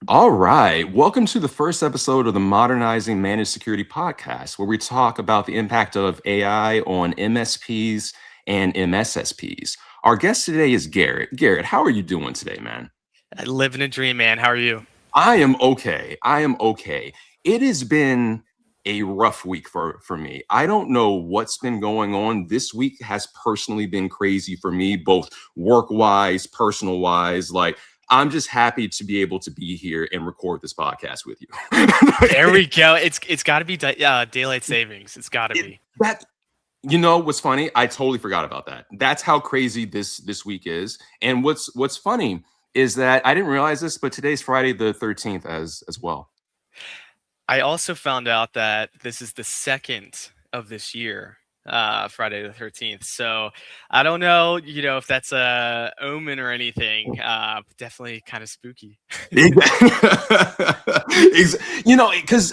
All right. Welcome to the first episode of the Modernizing Managed Security podcast, where we talk about the impact of AI on MSPs and MSSPs. Our guest today is Garrett. Garrett, how are you doing today, man? Living a dream, man. How are you? I am okay. I am okay. It has been a rough week for me. I don't know what's been going on. This week has personally been crazy for me, both work-wise, personal-wise. Like, I'm just happy to be able to be here and record this podcast with you. There we go. It's got to be daylight savings. It's got to it, be. that you know what's funny? I totally forgot about that. That's how crazy this week is. And what's funny is that I didn't realize this, but today's Friday the 13th as well. I also found out that this is the second of this year, Friday the 13th. So I don't know, if that's a omen or anything. Definitely kind of spooky. Because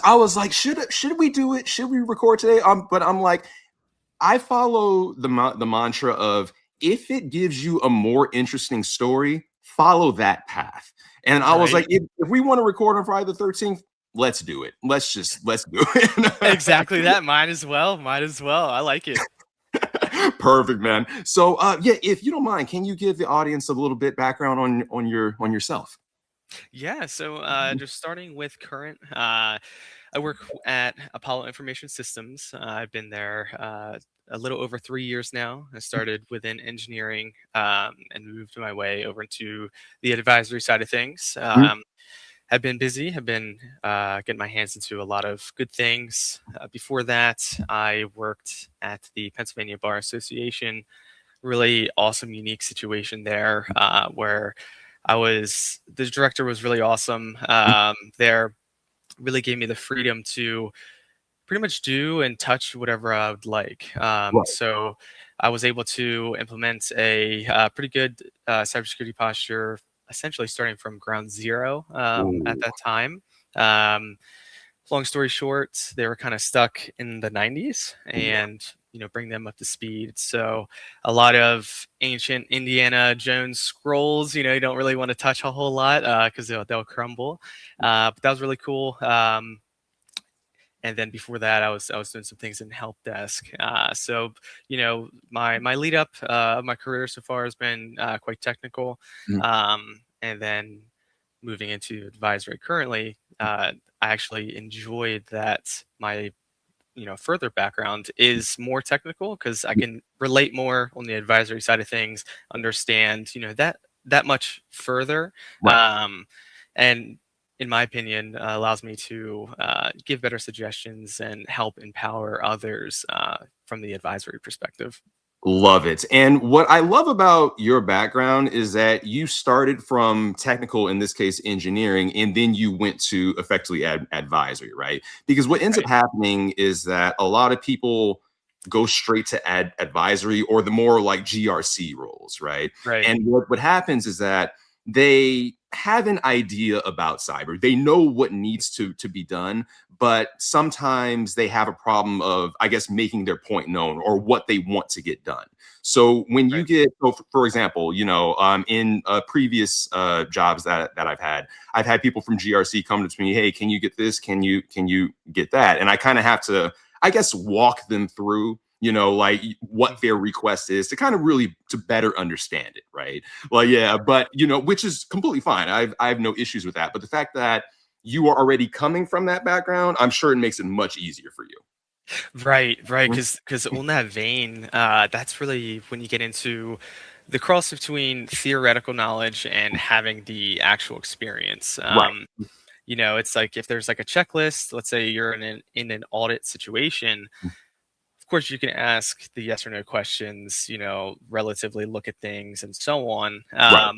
I was like, should we do it? Should we record today? But I'm like, I follow the mantra of if it gives you a more interesting story, follow that path. And I was like, Right. if we want to record on Friday the 13th, let's do it. Let's do it. Exactly that. Might as well. Might as well. I like it. Perfect, man. So yeah, if you don't mind, can you give the audience a little bit background on yourself? Yeah, so just starting with current, I work at Apollo Information Systems. I've been there a little over 3 years now. I started within engineering and moved my way over into the advisory side of things. Mhm. Have been busy, have been getting my hands into a lot of good things. Before that, I worked at the Pennsylvania Bar Association. Really awesome, unique situation there where the director was really awesome. There really gave me the freedom to pretty much do and touch whatever I would like. Right. So I was able to implement a pretty good cybersecurity posture, essentially starting from ground zero at Ooh. that time. Um, Long story short, they were kind of stuck in the 90s Yeah. and bring them up to speed. So a lot of ancient Indiana Jones scrolls, you don't really want to touch a whole lot because they'll crumble. But that was really cool. And then before that, I was doing some things in help desk. So my lead up of my career so far has been quite technical, Mhm. and then moving into advisory currently, I actually enjoyed that my further background is more technical because I can relate more on the advisory side of things, understand that much further, Right. and in my opinion allows me to give better suggestions and help empower others from the advisory perspective. Love it. And what I love about your background is that you started from technical, in this case, engineering, and then you went to effectively advisory, right? Because what ends up Right, happening is that a lot of people go straight to advisory or the more like GRC roles, right? right, And what happens is that they have an idea about cyber. They know what needs to be done, but sometimes they have a problem of, I guess, making their point known or what they want to get done. So when you right. get, so for example, in previous jobs that I've had people from GRC come to me, hey, can you get this? Can you get that? And I kind of have to, I guess, walk them through, like what their request is to kind of really to better understand it, right? Well, yeah, but which is completely fine. I have no issues with that. But the fact that you are already coming from that background, I'm sure it makes it much easier for you. Right, right. Mhm. Because on that vein, that's really when you get into the cross between theoretical knowledge and having the actual experience. Right. It's like if there's like a checklist, let's say you're in an audit situation, of course you can ask the yes or no questions, relatively look at things and so on. Right.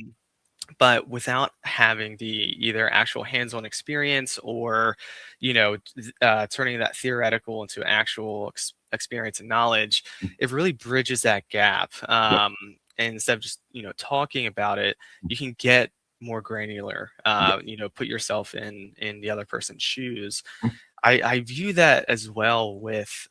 But without having the either actual hands-on experience or turning that theoretical into actual experience and knowledge, it really bridges that gap. Yep. And instead of just talking about it, you can get more granular, Yep. put yourself in the other person's shoes. I view that as well with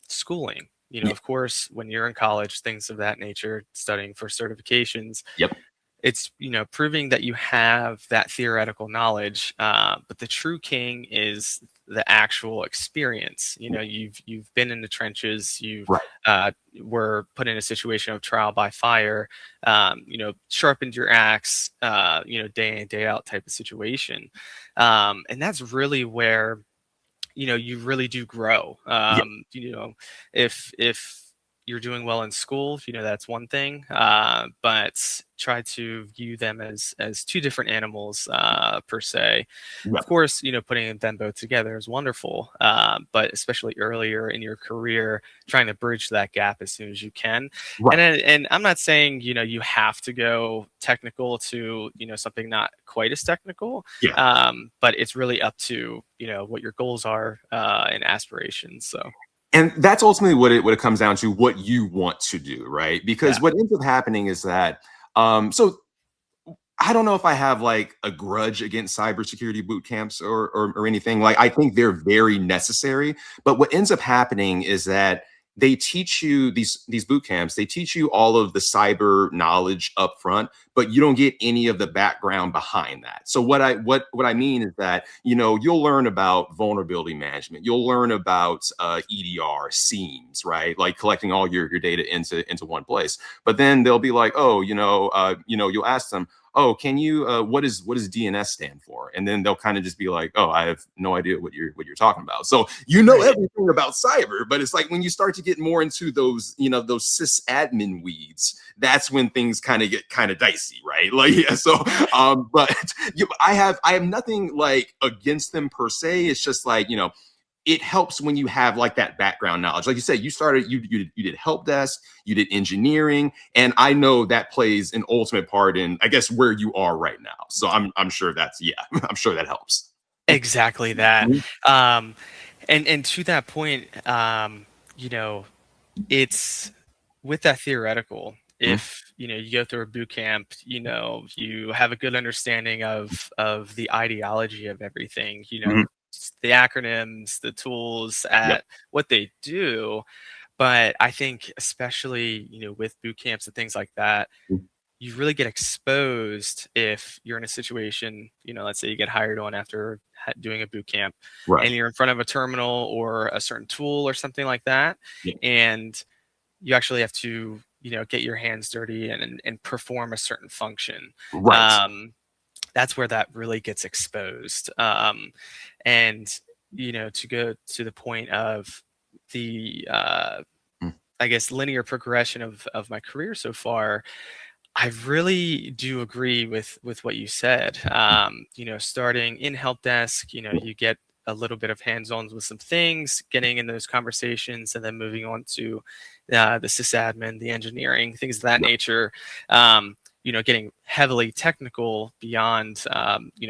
schooling. Yeah. Of course, when you're in college, things of that nature, studying for certifications, Yep. it's proving that you have that theoretical knowledge, but the true king is the actual experience. You've been in the trenches, you've Right. were put in a situation of trial by fire, sharpened your axe, day in day out type of situation, and that's really where you really do grow. Yeah. If you're doing well in school, that's one thing, but try to view them as two different animals, per se. Yeah. Of course, putting them both together is wonderful, but especially earlier in your career, trying to bridge that gap as soon as you can. Right. And I'm not saying you have to go technical to something not quite as technical, Yeah. but it's really up to what your goals are, and aspirations. So And that's ultimately what it comes down to, what you want to do, right? Because yeah. what ends up happening is that so I don't know if I have like a grudge against cybersecurity boot camps or anything. Like, I think they're very necessary. But what ends up happening is that they teach you these boot camps. They teach you all of the cyber knowledge up front, but you don't get any of the background behind that. So what I mean is that you'll learn about vulnerability management. You'll learn about EDR, seams, right? Like collecting all your data into one place. But then they'll be like, oh, you'll ask them, oh, can you what does DNS stand for? And then they'll kind of just be like, oh, I have no idea what you're talking about. So Right. everything about cyber, but it's like when you start to get more into those sysadmin weeds, that's when things get kind of dicey, right? Like, yeah. So but I have nothing like against them per se. It's just like, it helps when you have like that background knowledge. Like you said, you did help desk, you did engineering, and I know that plays an ultimate part in, I guess, where you are right now. So I'm sure that's, yeah, I'm sure that helps. Exactly that. Um, and to that point, you know, it's with that theoretical. Mhm. If you go through a boot camp, you have a good understanding of the ideology of everything. Mhm. The acronyms, the tools, Yep. at what they do. But I think especially with boot camps and things like that, Mhm. you really get exposed if you're in a situation, let's say you get hired on after doing a boot camp, Right. and you're in front of a terminal or a certain tool or something like that, Yeah. and you actually have to, get your hands dirty and perform a certain function. Right. Um, that's where that really gets exposed. And, to go to the point of the, Mm. I guess, linear progression of my career so far, I really do agree with what you said. Starting in help desk, you get a little bit of hands-on with some things, getting in those conversations, and then moving on to the sysadmin, the engineering, things of that Yeah. nature. Getting heavily technical beyond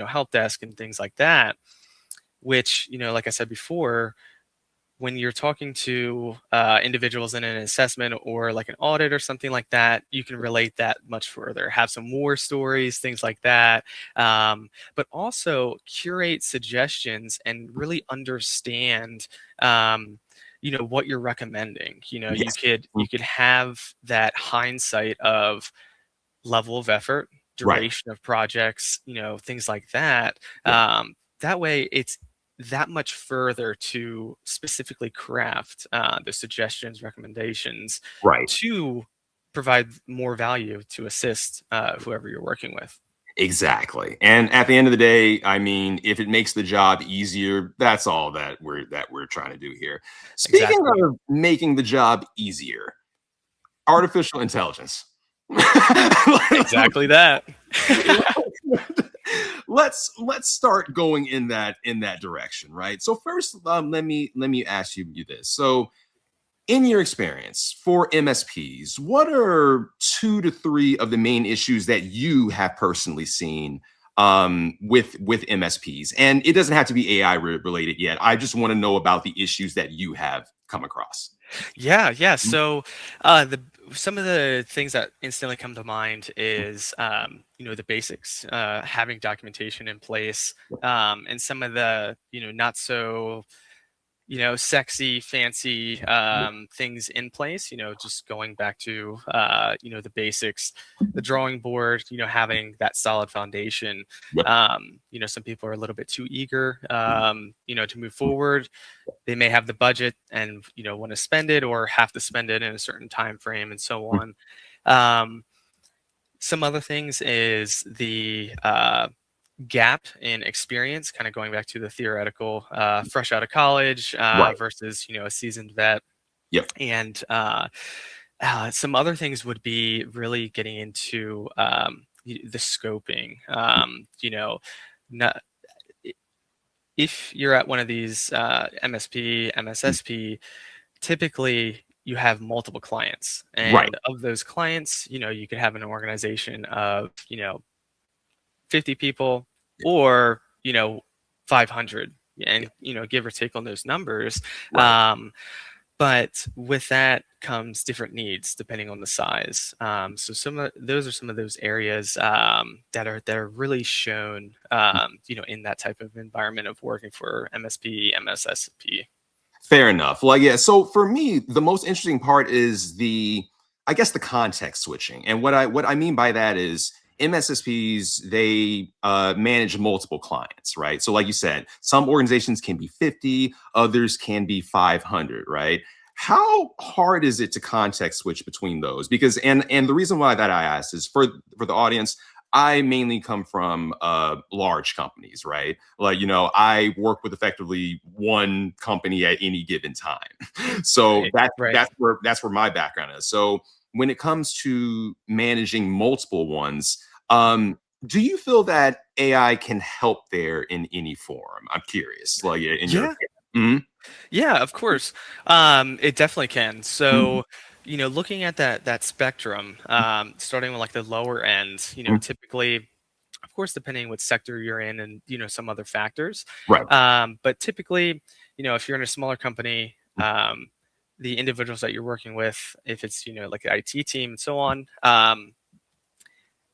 help desk and things like that. Which like I said before, when you're talking to individuals in an assessment or like an audit or something like that, you can relate that much further, have some war stories, things like that, but also curate suggestions and really understand, what you're recommending. You Yes. could Mm. you could have that hindsight of level of effort, Right. duration of projects, things like that. Yeah. That way, it's that much further to specifically craft the suggestions, recommendations Right. to provide more value to assist whoever you're working with. Exactly. And at the end of the day, I mean, if it makes the job easier, that's all that we're trying to do here. Speaking Exactly. of making the job easier, artificial intelligence. Exactly that. let's start going in that direction, right? So first, let me ask you this. So in your experience for MSPs, what are 2 to 3 of the main issues that you have personally seen with MSPs? And it doesn't have to be AI related yet. I just want to know about the issues that you have come across. Yeah, yeah. Mhm. So, the some of the things that instantly come to mind is, the basics, having documentation in place, and some of the, not so, sexy, fancy things in place. Just going back to the basics, the drawing board. Having that solid foundation. Yep. Some people are a little bit too eager, to move forward. They may have the budget and want to spend it or have to spend it in a certain time frame and so on. Um, some other things is the gap in experience, kind of going back to the theoretical, fresh out of college Right. versus a seasoned vet. Yep. And some other things would be really getting into the scoping. Not, if you're at one of these MSP, MSSP, typically you have multiple clients, Right. and of those clients, you could have an organization of 50 people or 500, and give or take on those numbers. Right. But with that comes different needs depending on the size. So those are some of those areas that are really shown, in that type of environment of working for MSP, MSSP. Fair enough. Like, yeah. So for me, the most interesting part is I guess, the context switching. And what I mean by that is MSSPs, they manage multiple clients, right? So like you said, some organizations can be 50, others can be 500, right? How hard is it to context switch between those? Because and the reason why that I asked is for the audience, I mainly come from large companies, right? Like, I work with effectively one company at any given time. So Right, that's right. that's where my background is. So when it comes to managing multiple ones, do you feel that AI can help there in any form? I'm curious. Like, in your Yeah, opinion. yeah, of course. It definitely can. Mhm. So, looking at that spectrum, starting with like the lower end, Mhm. typically, of course, depending what sector you're in and some other factors. Right. But typically, if you're in a smaller company, the individuals that you're working with, if it's like the IT team and so on,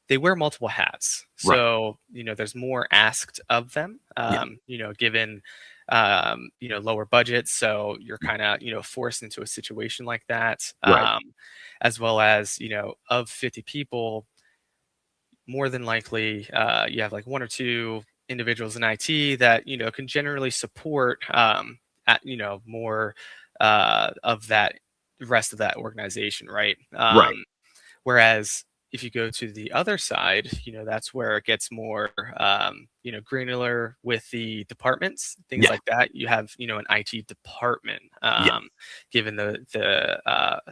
they wear multiple hats. Right. So, there's more asked of them, Yeah. given, lower budgets. So you're kind of, forced into a situation like that. Right. As well as, of 50 people, more than likely, you have like one or two individuals in IT that, can generally support, more of that rest of that organization. Right. Right. Whereas if you go to the other side, that's where it gets more, granular with the departments, things Yeah. like that. You have, an IT department, Yeah. given the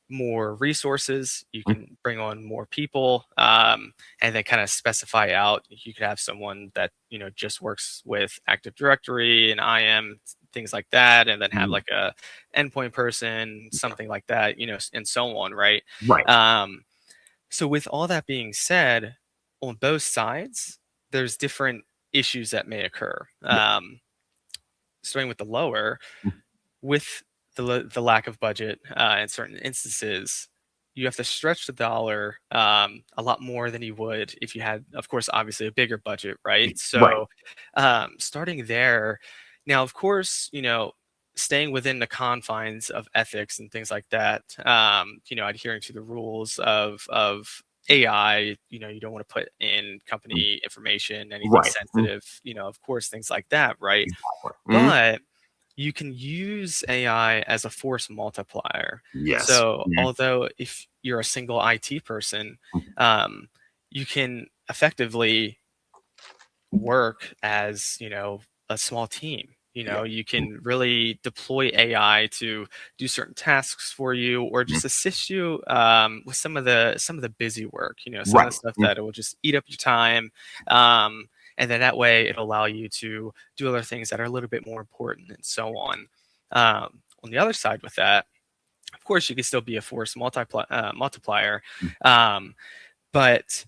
more resources, you Mhm. can bring on more people, and then kind of specify out. You could have someone that just works with Active Directory and IM, things like that, and then have Mhm. like a endpoint person, something like that, and so on, right? Right. Um, so with all that being said, on both sides, there's different issues that may occur. Yeah. Starting with the lower, Mhm. with the lack of budget in certain instances, you have to stretch the dollar a lot more than you would if you had, of course, obviously a bigger budget, right? Right. So, starting there, now, of course, staying within the confines of ethics and things like that, adhering to the rules of AI, you don't want to put in Mhm. company information, anything Right. Mhm. sensitive, of course, things like that, right? Exactly. Mhm. But you can use AI as a force multiplier. Yes. So, Mhm. although if you're a single IT person, Mhm. um, you can effectively work as a small team. Yeah. You Mhm. can really deploy AI to do certain tasks for you, or Mhm. just assist you with some of the busy work. Some of the Right. stuff Mhm. that it will just eat up your time, um, and then that way it'll allow you to do other things that are a little bit more important, and so on. On the other side, with that, of course, you can still be a force multiplier, Mhm. um, but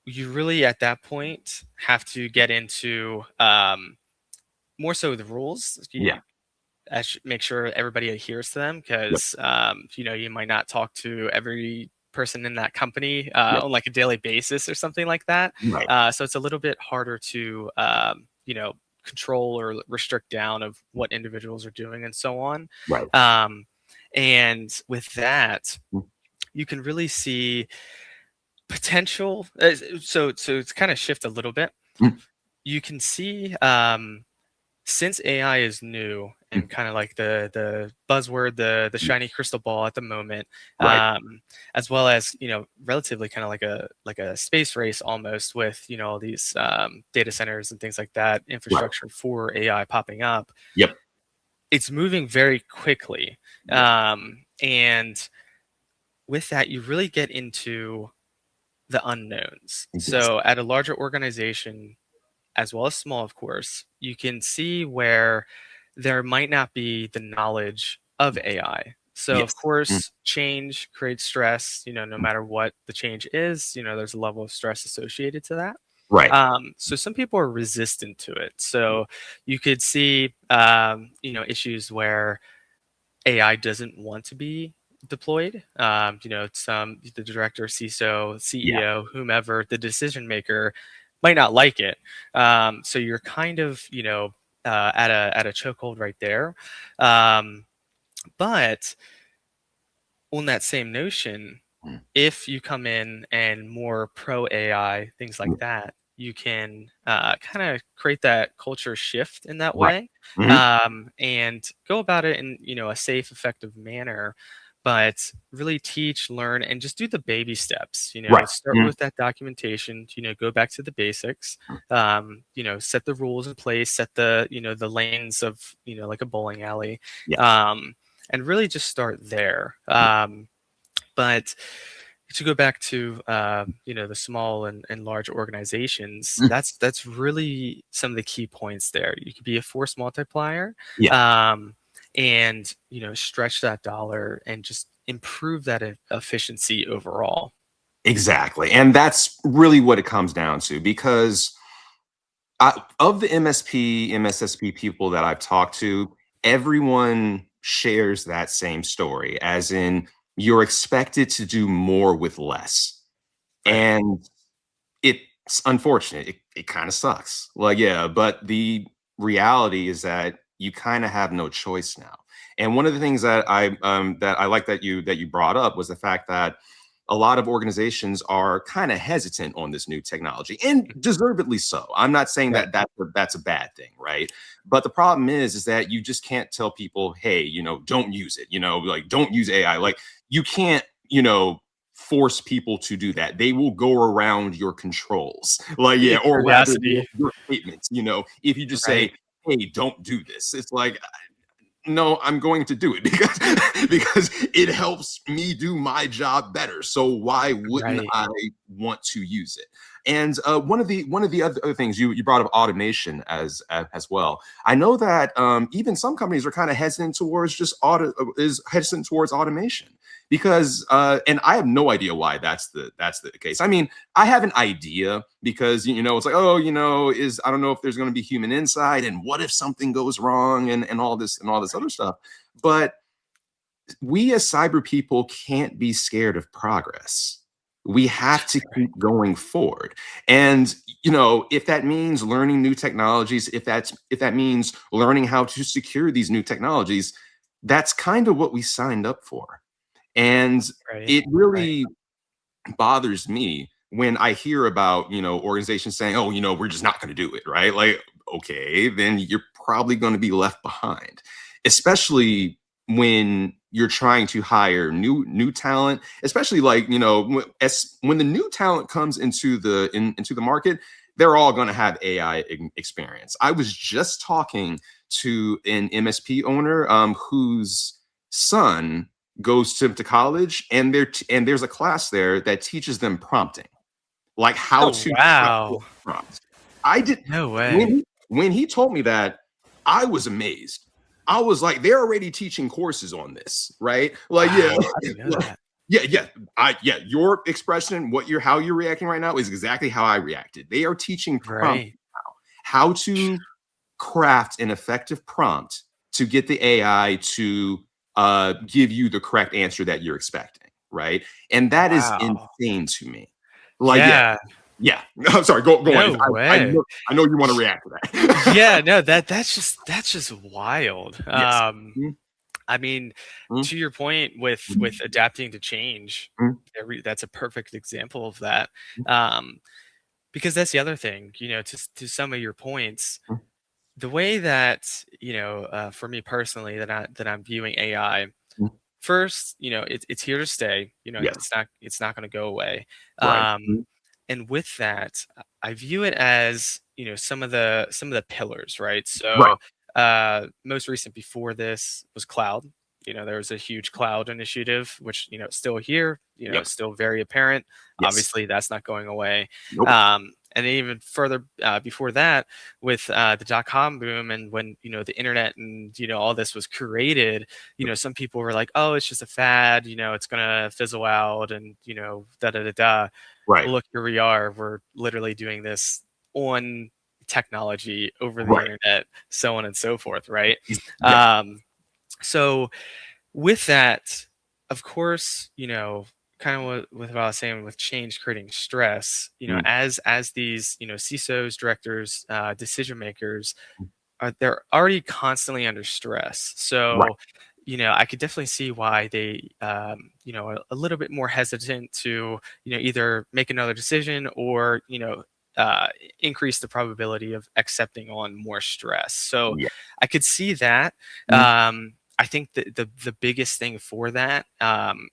you really at that point have to get into more so the rules. Yeah. Make sure everybody adheres to them, Yep. because you might not talk to every person in that company Yep. on like a daily basis or something like that. Right. So it's a little bit harder to control or restrict down of what individuals are doing and so on. Right. And with that, Mm. you can really see potential. So it's kind of shift a little bit. Mm. You can see since AI is new Mm. and kind of like the buzzword, the shiny crystal ball at the moment, Right. as well as relatively kind of like a space race almost with all these data centers and things like that, Right. infrastructure for AI popping up. Yep. It's moving very quickly, Yep. and with that, you really get into the unknowns. Yes. So at a larger organization, as well as small, of course, you can see where there might not be the knowledge of AI. So, of Yes. Mm. course, change creates stress, no matter what the change is, there's a level of stress associated to that. Right. So some people are resistant to it. So you could see, issues where AI doesn't want to be deployed. The director, CISO, Yeah. CEO, whomever, the decision maker might not like it. So you're kind of, at a chokehold right there. Um, but on that same notion, Mm. if you come in and more pro AI, things like Mm. that, you can kind of create that culture shift in that Right. way, Mhm. and go about it in a safe, effective manner. But really teach, learn, and just do the baby steps. Right. Start Mhm. with that documentation. Go back to the basics. Set the rules in place. Set the lanes of like a bowling alley, Yeah. and really just start there. Yeah. But to go back to the small and large organizations, Mm. that's really some of the key points there. You could be a force multiplier, Yeah. um, and stretch that dollar and just improve that efficiency overall. Exactly. And that's really what it comes down to because of the MSP, MSSP people that I've talked to, everyone shares that same story, as in you're expected to do more with less. Right. And it's unfortunate. It kind of sucks. Like, yeah, but the reality is that you kind of have no choice now. And one of the things that I like that you brought up was the fact that a lot of organizations are kind of hesitant on this new technology, and deservedly so. I'm not saying Right. that that's a bad thing, right? But the problem is that you just can't tell people, hey, don't use it. Like don't use AI. Like you can't, force people to do that. They will go around your controls. Like, yeah, or rather Curiosity. your statements, if you just Right. say, hey, don't do this. It's like, no, I'm going to do it because because it helps me do my job better. So why wouldn't Right. I want to use it? And one of the other things you brought up automation as well. I know that even some companies are kind of hesitant towards hesitant towards automation because and I have no idea why that's the case. I mean, I have an idea because it's like, oh, is I don't know if there's going to be human insight and what if something goes wrong and all this other stuff. But we as cyber people can't be scared of progress. We have to Right. keep going forward. And if that means learning new technologies, if that means learning how to secure these new technologies, that's kind of what we signed up for. And Right. it Right. really bothers me when I hear about, organizations saying, oh, we're just not going to do it, right? Like, okay, then you're probably going to be left behind, especially when you're trying to hire new talent, especially like, when the new talent comes into the market, they're all going to have AI experience. I was just talking to an MSP owner whose son goes to college, and there's a class there that teaches them prompting, like how Oh, to craft wow. prompts. I did No when way. he told me that, I was amazed. I was like, they're already teaching courses on this, right? Like, yeah, Wow. I didn't know that. yeah. Your expression, how you're reacting right now is exactly how I reacted. They are teaching prompt Right. how to craft an effective prompt to get the AI to give you the correct answer that you're expecting, right? And that is Wow. insane to me. Like, yeah, Yeah. Yeah. I'm sorry. Go on. No way. I know you want to react to that. Yeah, no, that's just wild. Yes. Mm, I mean, mm, to your point with adapting to change, mm, that's a perfect example of that. mm, Um, because that's the other thing, to some of your points, mm. the way that for me personally, that I'm viewing AI. Mm. First, it's here to stay. Yes. It's not going to go away. Right. Um, and with that, I view it as some of the pillars, right? Right. So, most recent before this was cloud. There was a huge cloud initiative, which is still here. Yep. Still very apparent. Yes. Obviously, that's not going away. Nope. And then even further before that, with the dot-com boom, and when the internet and all this was created, some people were like, oh, it's just a fad, it's gonna fizzle out, and da da da da. Right. Well, look, here we are. We're literally doing this on technology over the Right. internet, so on and so forth, right? Yeah. um, so with that, of course, kind of with what I was saying with change creating stress, Mm. as these, CISOs, directors, decision makers, they're already constantly under stress. Right. So, I could definitely see why they, are a little bit more hesitant to, either make another decision or, uh, increase the probability of accepting on more stress. So Yeah. I could see that. Mm. I think the biggest thing for that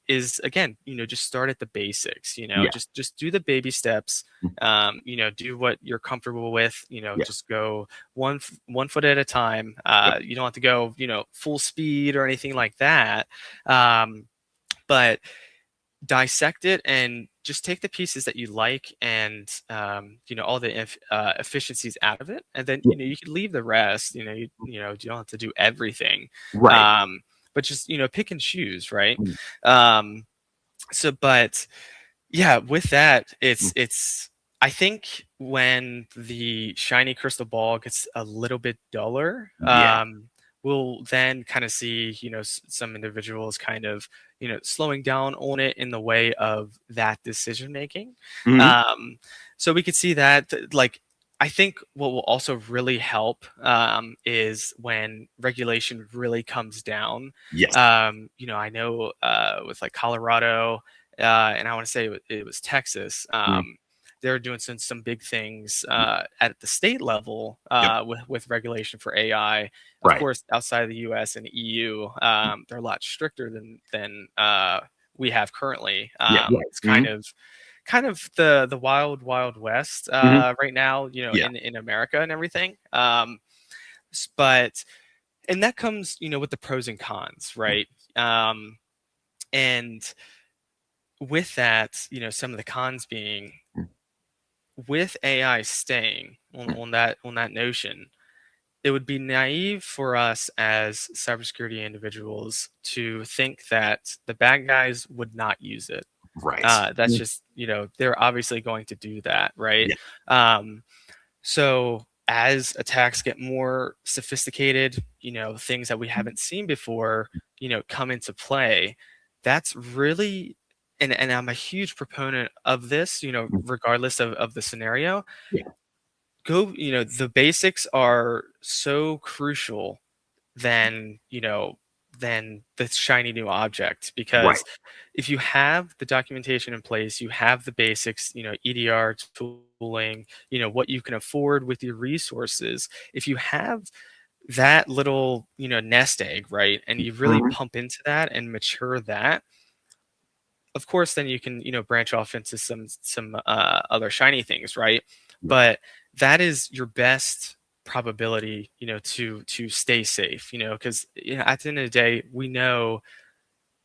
is, again, just start at the basics. Yeah. Just do the baby steps. Mm. Do what you're comfortable with. Yeah. Just go one foot at a time. Yep. You don't have to go full speed or anything like that. Um, but dissect it and just take the pieces that you like, and all the efficiencies out of it, and then Yeah. you can leave the rest. You don't have to do everything, Right. um, but just pick and choose, right? Mm. um, but yeah, with that, Mm. it's I think when the shiny crystal ball gets a little bit duller, Yeah. we'll then kind of see, some individuals kind of, slowing down on it in the way of that decision making. Mhm. Um, so we could see that, like, I think what will also really help is when regulation really comes down. Yes. I know with like Colorado, and I want to say it was Texas. Mm. They're doing some big things at the state level Yep. with regulation for AI. Of Right. course, outside of the U.S. and EU, they're a lot stricter than we have currently. Yeah. Right. It's Mhm. kind of the wild west Mhm. right now, Yeah. in America and everything. But and that comes, with the pros and cons, Mm. right? And with that, some of the cons being, Mm. with AI staying on, Mm. on that notion, it would be naive for us as cybersecurity individuals to think that the bad guys would not use it. Right. That's Mm. just, they're obviously going to do that, right? Yeah. Um, so as attacks get more sophisticated, things that we haven't seen before, come into play. That's really, and I'm a huge proponent of this, Mm. regardless of the scenario. Yeah. The basics are so crucial than than the shiny new object, Right. because if you have the documentation in place, you have the basics, EDR tooling, what you can afford with your resources. If you have that little nest egg, right, and you really Mhm. pump into that and mature that, of course, then you can branch off into some other shiny things, right? Yeah. But that is your best probability, to stay safe, because at the end of the day, we know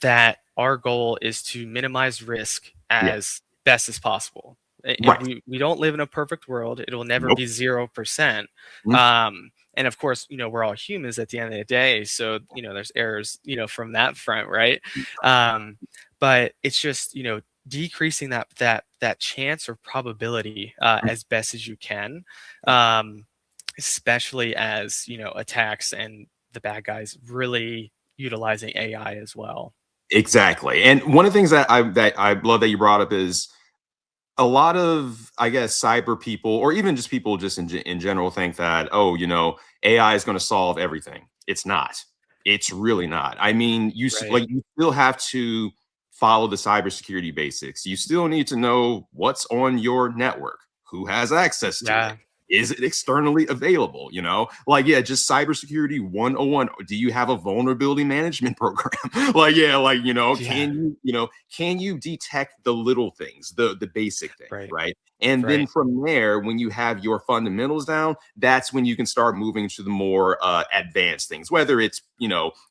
that our goal is to minimize risk Yeah. as best as possible. Right. We don't live in a perfect world. It will never Nope. be 0%. Mm. And of course, we're all humans at the end of the day. So, there's errors, from that front, right? Um, but it's just, decreasing that chance or probability Mm. as best as you can, um, especially as, attacks and the bad guys really utilizing AI as well. Exactly. And one of the things that I love that you brought up is a lot of, I guess, cyber people, or even just people just in general, think that, oh, AI is going to solve everything. It's not. It's really not. I mean, Right. like, you still have to follow the cybersecurity basics. You still need to know what's on your network, who has access to it. Yeah. Is it externally available? Like, yeah, just cybersecurity 101. Do you have a vulnerability management program? Like, yeah, like, Yeah. can you detect the little things, the basic things, Right. right? And then Right. from there, when you have your fundamentals down, that's when you can start moving to the more advanced things, whether it's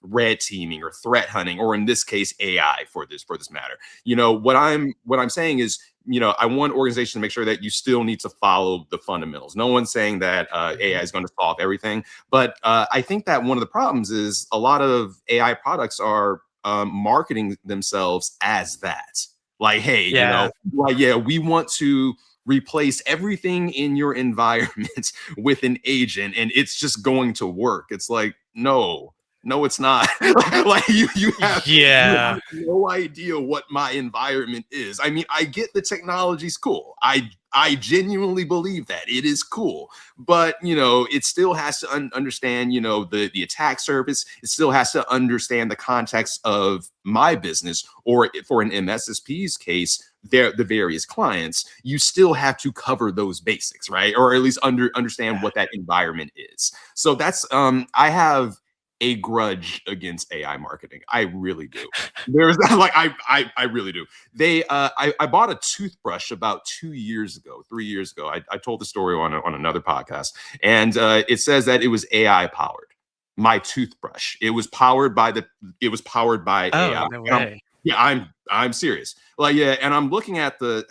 red teaming or threat hunting, or in this case AI, for this matter. What I'm saying is, I want organizations to make sure that you still need to follow the fundamentals. No one's saying that AI Mhm. is going to solve everything, but I think that one of the problems is a lot of AI products are marketing themselves as that. Like, hey, Yeah. like, yeah, we want to replace everything in your environment with an agent, and it's just going to work. It's like, no, it's not. Like, you have Yeah. no idea what my environment is. I mean, I get the technology's cool. I genuinely believe that it is cool, but it still has to understand the attack surface. It still has to understand the context of my business, or for an MSSP's case, the various clients. You still have to cover those basics, right? Or at least understand Yeah. what that environment is. So that's I have a grudge against AI marketing. I really do. There's like, I really do. I bought a toothbrush about 2 years ago, 3 years ago. I told the story on another podcast, and it says that it was AI powered. My toothbrush. It was powered by Oh, AI. no And way. yeah, I'm serious. Like, yeah, and I'm looking at the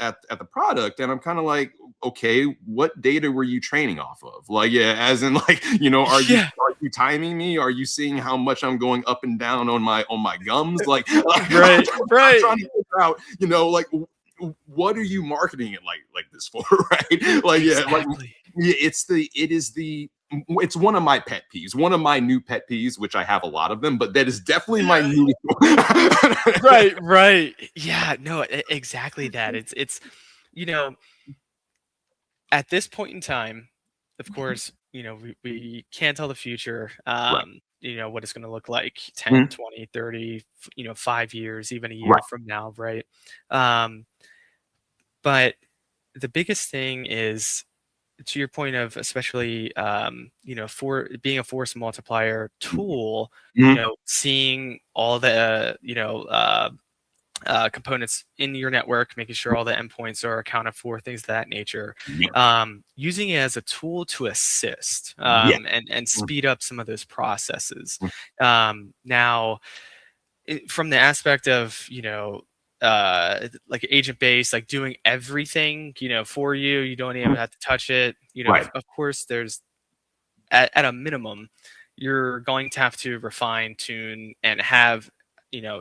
product, and I'm kind of like, okay, what data were you training off of? Like, yeah, as in, like, are you Yeah. are you timing me? Are you seeing how much I'm going up and down on my gums? Like, Right. I'm Right. trying to figure out, like, what are you marketing it like this for, right? Like, yeah, like, Exactly. yeah, it's one of my pet peeves, one of my new pet peeves, which I have a lot of them, but that is definitely my Yeah. new. Right. Right. Yeah. No, exactly that. It's, you know, at this point in time, of course, we can't tell the future, Right. what it's going to look like 10, Mhm. 20, 30, 5 years, even a year Right. from now, right? Um, but the biggest thing is, to your point of, especially, for being a force multiplier tool, Mhm. seeing all the, components in your network, making sure all the endpoints are accounted for, things of that nature. Yep. Using it as a tool to assist, Yeah. and Mhm. speed up some of those processes. Now, from the aspect of, like agent based, like doing everything, for you, you don't even Mhm. have to touch it. Right. Of course, there's, at a minimum, you're going to have to refine, tune, and have,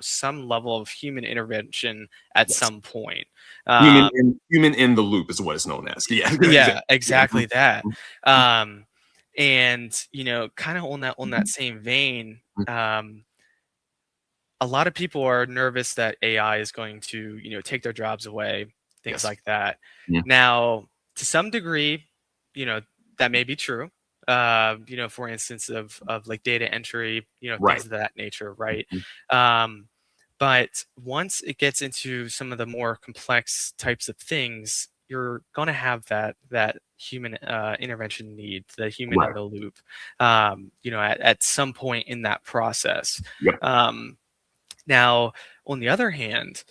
some level of human intervention at Yes. some point. Human Um, in the loop is what it's known as. Yeah. Exactly. yeah, Yeah. exactly that. Mhm. Um, and kind of on that Mhm. same vein, Mhm. a lot of people are nervous that AI is going to, take their jobs away, things Yes. like that. Mhm. Now, to some degree, you know, that may be true. For instance, of like data entry, Right. things of that nature, right? Mhm. Um, but once it gets into some of the more complex types of things, you're going to have that human intervention need, the human in Right. the loop, at some point in that process. Yep. Um, Now, on the other hand,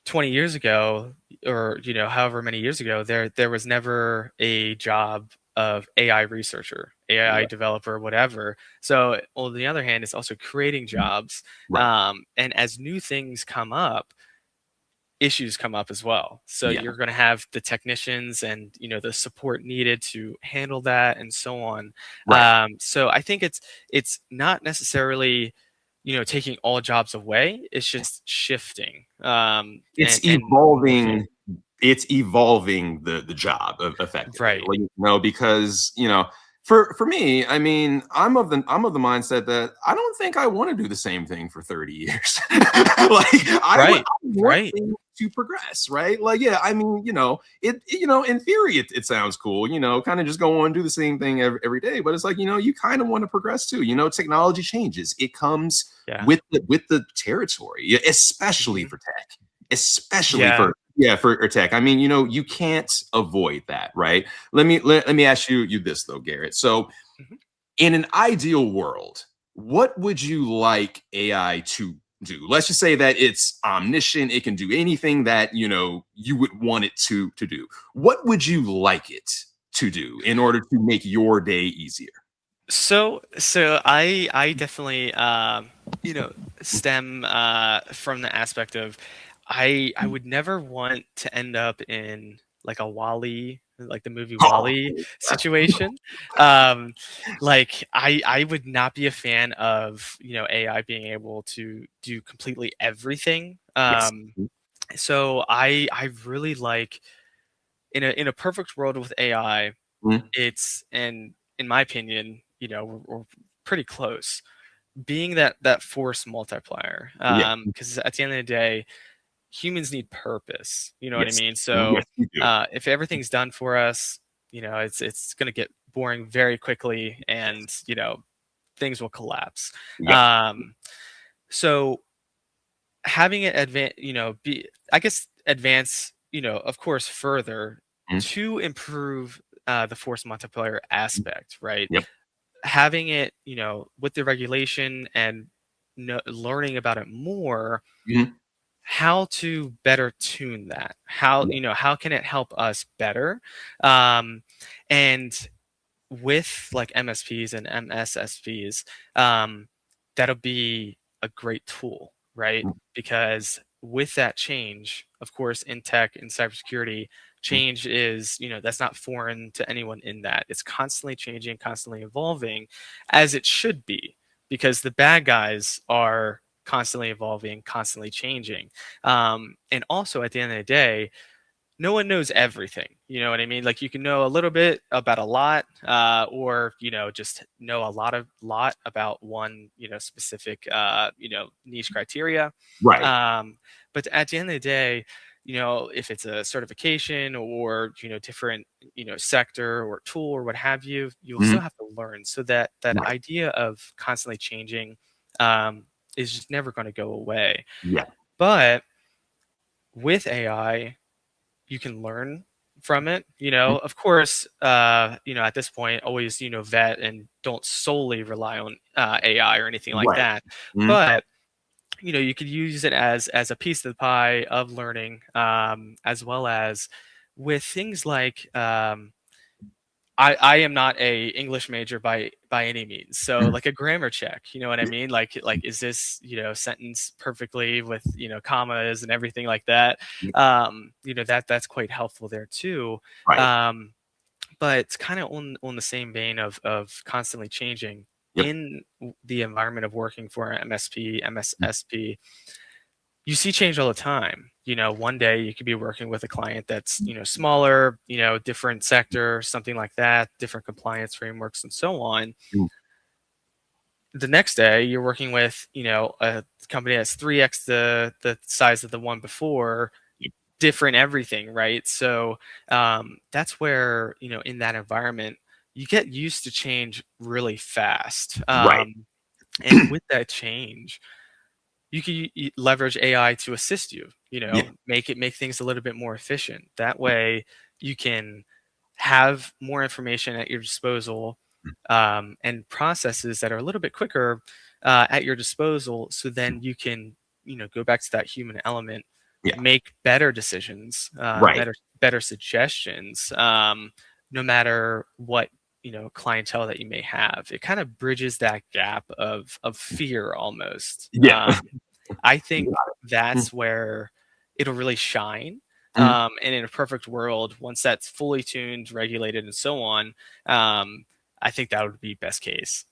20 years ago, or however many years ago, there was never a job of AI researcher, AI Right. developer, whatever. So on the other hand, it's also creating Mhm. jobs. Right. And as new things come up, issues come up as well. So Yeah. you're going to have the technicians and the support needed to handle that, and so on. Right. So I think it's not necessarily taking all jobs away. It's just shifting, It's and moving. evolving. It's evolving the job effectively. Right. Like, because for me, I mean, I'm of the mindset that I don't think I want to do the same thing for 30 years. Like, I Right. want Right. things to progress, right? Like, yeah, I mean, in theory, it sounds cool, kind of just go on and do the same thing every day. But it's like, you kind of want to progress too. Technology changes. It comes Yeah. with the territory, especially Hmm. for tech, especially Yeah. for tech. I mean, you can't avoid that, right? Let me ask you this though, Garrett. So Mhm. in an ideal world, what would you like AI to do? Let's just say that it's omniscient, it can do anything that you would want it to do. What would you like it to do in order to make your day easier? So I definitely stem from the aspect of I would never want to end up in like a Wally, like the movie Oh, Wally situation. Um, like I would not be a fan of AI being able to do completely everything. yes. So I really like in a perfect world with AI, Mhm. it's and in my opinion, we're pretty close. Being that force multiplier, Yeah. because at the end of the day, humans need purpose. You know what I Yes. mean? So Yes, you do. if everything's done for us, it's going to get boring very quickly, and things will collapse. Yep. Um, so having it be I guess advance, of course, further Mhm. to improve the force multiplier aspect, right? Yep. Having it, with the regulation and learning about it more, Mhm. how to better tune that, how Yeah. how can it help us better, um, and with like MSPs and MSSPs, that'll be a great tool, right? Mhm. Because with that change, of course, in tech and cybersecurity, Mhm. change is, that's not foreign to anyone in that. It's constantly changing, constantly evolving, as it should be, because the bad guys are constantly evolving, constantly changing. And also, at the end of the day, no one knows everything. You know what I mean? Like you can know a little bit about a lot, or just know a lot about one specific niche criteria. Right. Um, but at the end of the day, if it's a certification or different sector or tool or what have you, you'll still Mhm. have to learn. So that Right. idea of constantly changing um, is just never going to go away. Yeah. But with AI, you can learn from it. Mhm. Of course, at this point, always, vet and don't solely rely on AI or anything like Right. that. Mhm. But, you could use it as a piece of the pie of learning, as well as with things like, I am not a English major by any means. So Mhm. like a grammar check, you know what I mean? Like is this, sentence perfectly with, commas and everything like that? That's quite helpful there too. Right. Um, but it's kind of on the same vein of constantly changing Yep. in the environment of working for an MSP, Mhm. MSSP. You see change all the time. One day you could be working with a client that's, smaller, different sector, something like that, different compliance frameworks and so on. Mhm. The next day you're working with, a company that's 3x the size of the one before, Yep. different everything, right? So that's where, in that environment, you get used to change really fast. Right. And with that change, you can leverage AI to assist you, Yeah. make things a little bit more efficient. That way you can have more information at your disposal, and processes that are a little bit quicker at your disposal. So then you can, go back to that human element, Yeah. make better decisions, Right. better suggestions, no matter what clientele that you may have. It kind of bridges that gap of fear almost. Yeah. I think Mhm. that's where it'll really shine. Mhm. And in a perfect world, once that's fully tuned, regulated, and so on, um, I think that would be best case.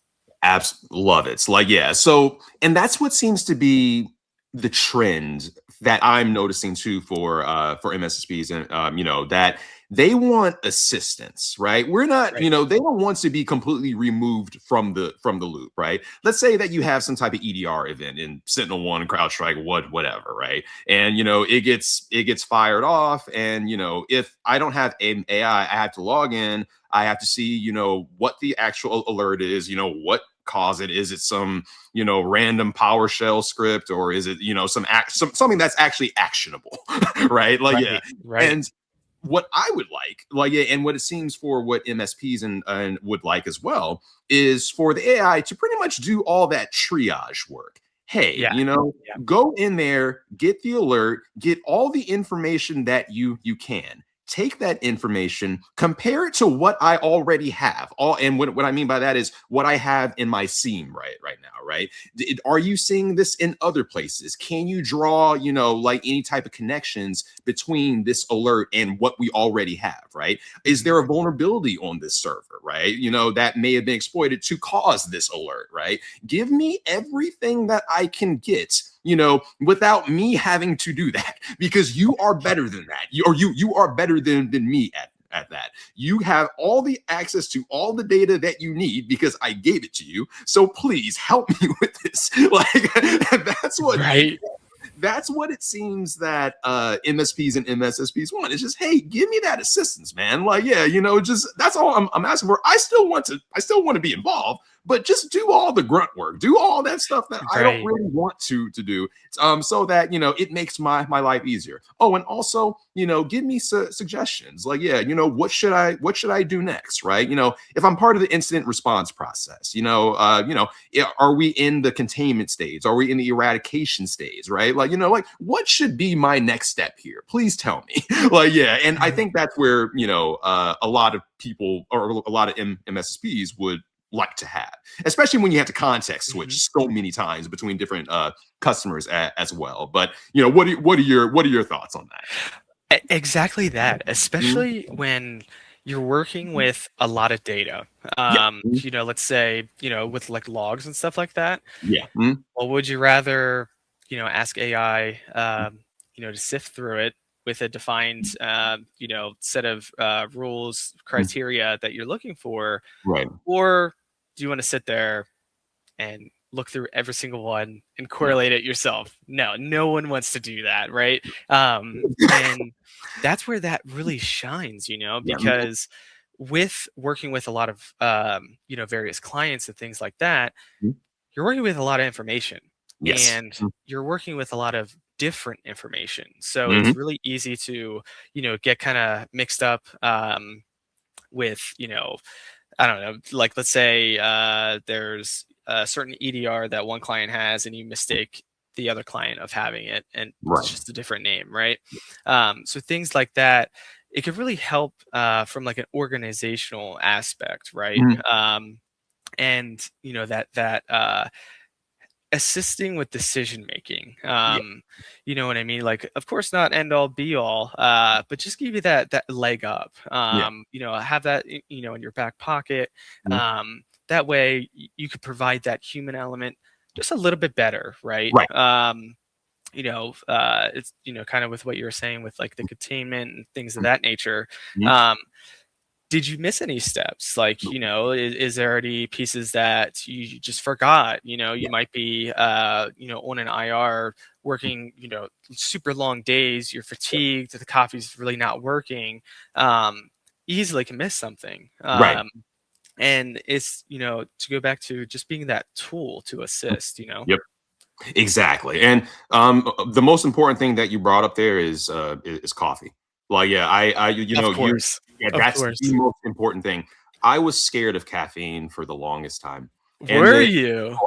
Love it. So, like, yeah. So, and that's what seems to be. the trend that I'm noticing too for MSSPs, and that they want assistance, right? We're not, Right. they don't want to be completely removed from the loop, right? Let's say that you have some type of EDR event in Sentinel One, CrowdStrike, whatever, right? And it gets fired off, and if I don't have an AI, I have to log in. I have to see, what the actual alert is, what caused it. Is it some random PowerShell script, or is it something that's actually actionable, right? Like, yeah. Right. Right. And what I would like, yeah, and what it seems for what MSPs and would like as well, is for the AI to pretty much do all that triage work. Hey, Yeah. Yeah. go in there, get the alert, get all the information that you can. Take that information, compare it to what I already have. And what I mean by that is what I have in my SIEM right now, right? Are you seeing this in other places? Can you draw, like any type of connections between this alert and what we already have, right? Is Mhm. there a vulnerability on this server, right? That may have been exploited to cause this alert, right? Give me everything that I can get, without me having to do that, because you are better than that. You are better than me at that. You have all the access to all the data that you need because I gave it to you. So please help me with this. Like, that's what Right. that's what it seems that MSPs and MSSPs want. It's just, hey, give me that assistance, man. Like, yeah, just that's all I'm asking for. I still want to be involved, but just do all the grunt work, do all that stuff that I don't Right. really want to do, so that it makes my life easier. Oh, and also, give me suggestions. Like, yeah, what should I do next, right? If I'm part of the incident response process, are we in the containment stage? Are we in the eradication stage, right? Like, like what should be my next step here? Please tell me. Like, yeah. And I think that's where, a lot of people, or a lot of MSSPs would like to have, especially when you have to context Mhm. switch so many times between different customers as well. But, what are your thoughts on that? Exactly that, Mhm. especially when you're working with a lot of data. Yeah. Mhm. Let's say, with like logs and stuff like that. Yeah. Mhm. Well, would you rather, ask AI, to sift through it with a defined, set of rules, Mhm. criteria that you're looking for, Right. or do you want to sit there and look through every single one and No. correlate it yourself? No, no one wants to do that, right? And that's where that really shines, Yeah. Mhm. because with working with a lot of various clients and things like that, you're working with a lot of information, Yes. and you're working with a lot of different information. So it's Mhm. really easy to, get kind of mixed up with, I don't know, like let's say there's a certain EDR that one client has, and you mistake the other client of having it, and it's Right. just a different name, right? So things like that, it could really help from like an organizational aspect, right? Mhm. And that assisting with decision making. Yeah. You know what I mean? Like, of course, not end all be all, but just give you that leg up. Yeah. Have that in your back pocket. Mhm. That way, you could provide that human element just a little bit better, right? Right. It's kind of with what you were saying with like the containment and things of Mhm. that nature. Mhm. Um, did you miss any steps? Like, is there any pieces that you just forgot? You Yeah. might be, on an IR working, super long days, you're fatigued, the coffee's really not working. Easily can miss something. Right. And it's, to go back to just being that tool to Mhm. assist. Yep. Exactly. And the most important thing that you brought up there is coffee. Like, yeah, Of course. Of that's the course. most important thing. I was scared of caffeine for the longest time. And Were the you?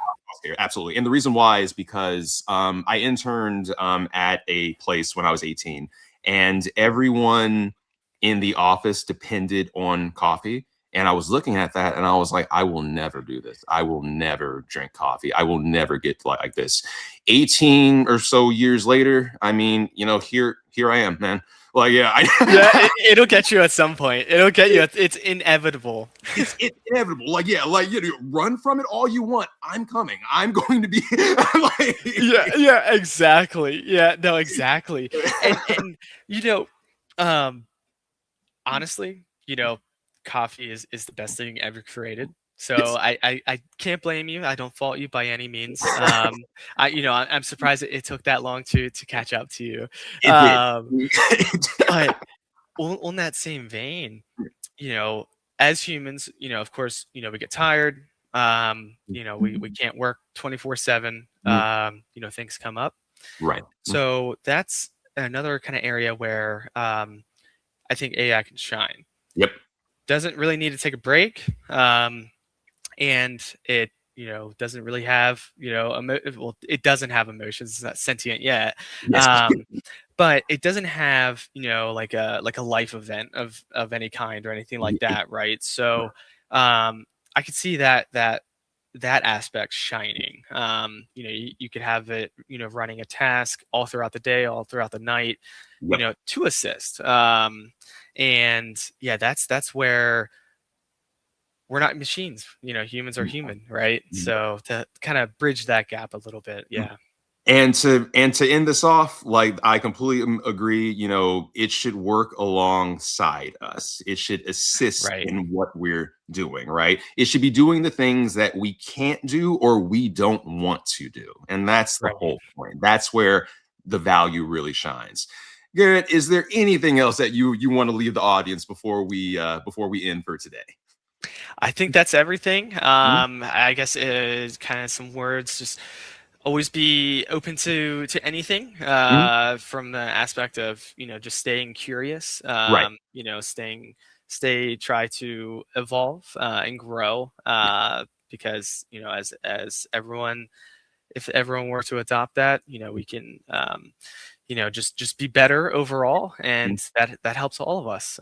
Absolutely. And the reason why is because I interned at a place when I was 18, and everyone in the office depended on coffee. And I was looking at that and I was like, I will never do this. I will never drink coffee. I will never get like this. 18 or so years later, I mean, here I am, man. Like, yeah, Yeah, it'll get you at some point. It'll get you. It's inevitable. it's inevitable. Like, yeah, like, you know, run from it all you want. I'm coming. I'm going to be like, Yeah, exactly. Yeah, no, exactly. And you know, um, honestly, coffee is the best thing ever created. So yes, I can't blame you. I don't fault you by any means. I'm surprised it took that long to catch up to you. it did. But on that same vein, you know, as humans, of course, we get tired. We can't work 24/7. Things come up. Right. So that's another kind of area where I think AI can shine. Yep. Doesn't really need to take a break, and it doesn't really have well, it doesn't have emotions. It's not sentient yet, Yes. um, but it doesn't have like a life event of any kind or anything like that, right? So I could see that aspect shining. You could have it running a task all throughout the day, all throughout the night, Yep. to assist. And yeah, that's where we're not machines. Humans are human, right? So to kind of bridge that gap a little bit, yeah. And to end this off, like, I completely agree. You know, it should work alongside us. It should assist Right. in what we're doing, right? It should be doing the things that we can't do or we don't want to do. And that's the Right. whole point. That's where the value really shines. Garrett, is there anything else that you want to leave the audience before we end for today? I think that's everything. Mhm. I guess is kind of some words. Just always be open to anything, Mhm. from the aspect of just staying curious. Right. Try to evolve and grow. Because as everyone, if everyone were to adopt that, we can just be better overall, Mhm. and that helps all of us.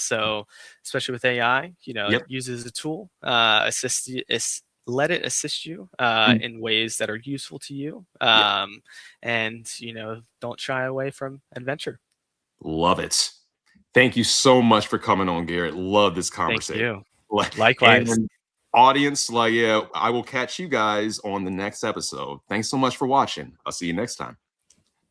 So especially with AI, Yep. use it as a tool, let it assist you Mhm. in ways that are useful to you, Yeah. and don't shy away from adventure. Love it. Thank you so much for coming on, Garrett. Love this Thank conversation. you. Like, Likewise. and audience, like, yeah, I will catch you guys on the next episode. Thanks so much for watching. I'll see you next time.